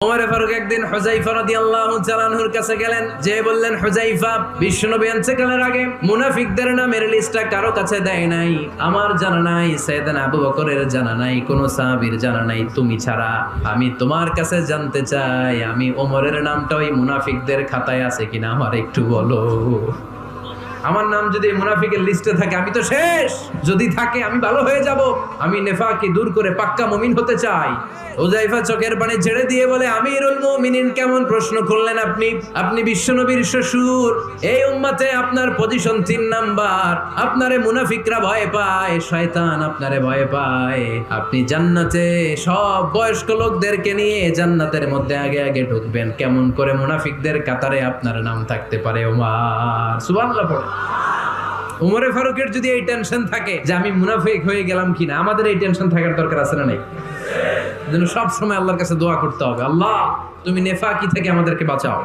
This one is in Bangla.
ওমর ফারুক একদিন হুযায়ফা রাদিয়াল্লাহু তাআলা আনহুর কাছে গেলেন, যে বললেন, হুযায়ফা, বিশ্বনবী ইন্তেকালের আগে মুনাফিকদের নামের লিস্টটা কারো কাছে দেয় নাই, আমার জানা নাই, সাইয়েদনা আবু বকরের জানা নাই, কোন সাহাবীর জানা নাই, তুমি ছাড়া। আমি তোমার কাছে জানতে চাই, আমি ওমরের নামটা ওই মুনাফিকদের খাতায় আছে কিনা আমার একটু বলো। আমার নাম যদি মুনাফিকের লিস্টে থাকে আমি তো শেষ, যদি থাকে আমি ভালো হয়ে যাব। আমি নেফাকি দূর করে পাক্কা মুমিন হতে চাই। হুযায়ফা চোখের পানি ছেড়ে দিয়ে বলে, আমিরুল মুমিনিন, কেমন প্রশ্ন করলেন আপনি? আপনি বিশ্বনবীর শ্বশুর, এই উম্মতে আপনার পজিশন 3 নাম্বার। আপনারে মুনাফিকরা ভয় পায়, শয়তান আপনারে ভয় পায়। আপনি জান্নাতে সব বয়স্ক লোকদেরকে নিয়ে জান্নাতের মধ্যে আগে আগে ঢুকবেন, কেমন করে মুনাফিকদের কাতারে আপনার নাম থাকতে পারে? ওমর সুবহানাল্লাহ পড়ে। উমরে ফারুকের যদি এই টেনশন থাকে যে আমি মুনাফিক হয়ে গেলাম কিনা, আমাদের এই টেনশন থাকার দরকার আছে না নাই? যেন সব সময় আল্লাহর কাছে দোয়া করতে হবে, আল্লাহ তুমি নেফাকি থেকে আমাদেরকে বাঁচাও।